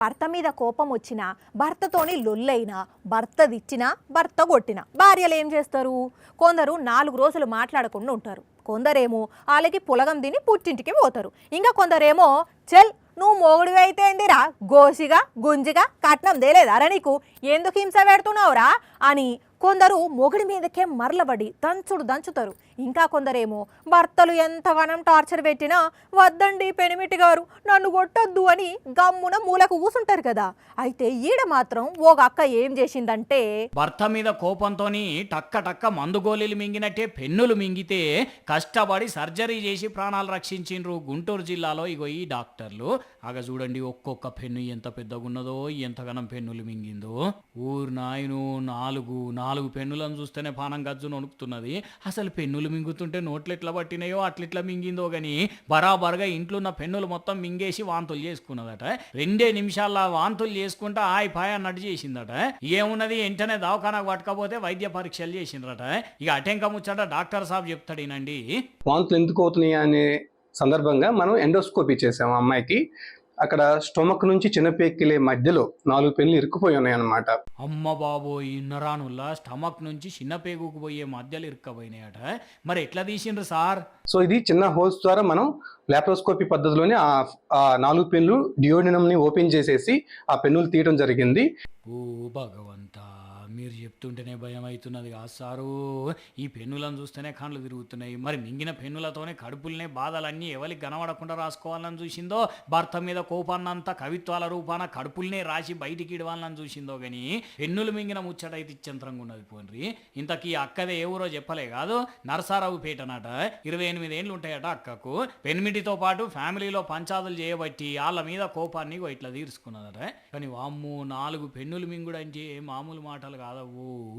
భర్త మీద కోపం వచ్చినా, భర్తతోని లొల్లైనా, భర్త తిచ్చినా, భర్త కొట్టినా భార్యలు ఏం చేస్తారు? కొందరు 4 రోజులు మాట్లాడకుండా ఉంటారు. కొందరేమో వాళ్ళకి పులగం తిని పుట్టింటికి పోతారు. ఇంకా కొందరేమో చెల్ నువ్వు మొగుడివి అయితే ఏందిరా, గోసిగా గుంజిగా కట్నం దేలేదారా నీకు, ఎందుకు హింస పెడుతున్నావురా అని కొందరు మొగుడి మీదకే మరలబడి దంచుతారు. ఇంకా కొందరేమో భర్తలు ఎంతగానం టార్చర్ పెట్టినా వద్దండి పెనిమిటి గారు నన్ను కొట్టొద్దు అని గమ్మున మూలకు కూసుంటారు కదా. అయితే ఈడ మాత్రం ఓ అక్క ఏం చేసిందంటే, భర్త మీద కోపంతోని టక్క మందు గోళీలు మింగినట్టే పెన్నులు మింగితే కష్టపడి సర్జరీ చేసి ప్రాణాలు రక్షించిండ్రు గుంటూరు జిల్లాలో. ఇగో ఈ డాక్టర్లు అగ చూడండి, ఒక్కొక్క పెన్ను ఎంత పెద్దగున్నదో, ఎంతగానం పెన్నులు మింగిందో. ఊరు నాయను నాలుగు పెన్నులను చూస్తేనే పానం గజ్జును వణుకుతున్నది. అసలు పెన్నులు మింగుతుంటే నోట్లు ఎట్లా పట్టినాయో అట్లిట్లా మింగిందో గాని బరాబర్గా ఇంట్లో ఉన్న పెన్నులు మొత్తం మింగేసి వాంతులు చేసుకున్నదట. 2 నిమిషాల్లో వాంతులు చేసుకుంటా పాయ అన్నట్టు చేసిందట. ఏమున్నది వెంటనే దవాఖానాకు పట్టుకపోతే వైద్య పరీక్షలు చేసిండ్రట. ఇక అటెంక ముచ్చట డాక్టర్ సాబ్ చెప్తాడేనండి. వాంతులు ఎందుకు అవుతున్నాయి అనే సందర్భంగా మనం ఎండోస్కోపీ చేసాము అమ్మాయికి. అక్కడ స్టొమక్ నుంచి చిన్నపేకిలే మధ్యలో 4 పెన్నులు ఇరుక్కుపోయి ఉన్నాయన్నమాట. అమ్మ బాబోయ్, ఇన్నరానుల్లా స్టమక్ నుంచి చిన్న పేగుకు పోయే మధ్యలో ఇరుక్కపోయినాయట. మరి ఎట్లా తీసిండ్రు సార్? సో ఇది చిన్న హోల్స్ ద్వారా మనం లాప్రోస్కోపీ పద్ధతిలోనే ఆ 4 పెన్నులు డియోడినంని ఓపెన్ చేసేసి ఆ పెన్నులు తీయడం జరిగింది. ఓ భగవంతా, మీరు చెప్తుంటేనే భయం అవుతున్నది కాదు సారు. ఈ పెన్నులను చూస్తేనే కళ్ళు తిరుగుతున్నాయి. మరి మింగిన పెన్నులతోనే కడుపులనే బాధలన్నీ ఎవరికి కనబడకుండా రాసుకోవాలని చూసిందో, భర్త మీద కోపాన్నంతా కవిత్వాల రూపాన కడుపులనే రాసి బయటికి ఇడవాలని చూసిందో కానీ పెన్నులు మింగిన ముచ్చటైతే ఇచ్చంతరంగా ఉన్నది. పోన్రి, ఇంతకీ అక్కదే ఎవరో చెప్పలే కాదు, నరసారావు పేటనట. 28 ఏళ్ళు ఉంటాయట అక్కకు. పెన్మిటితో పాటు ఫ్యామిలీలో పంచాదులు చేయబట్టి వాళ్ళ మీద కోపాన్ని ఇట్లా తీర్చుకున్నదట. కానీ వామ్మో, 4 పెన్నులు మింగుడంటే మామూలు మాటలు కాదవు.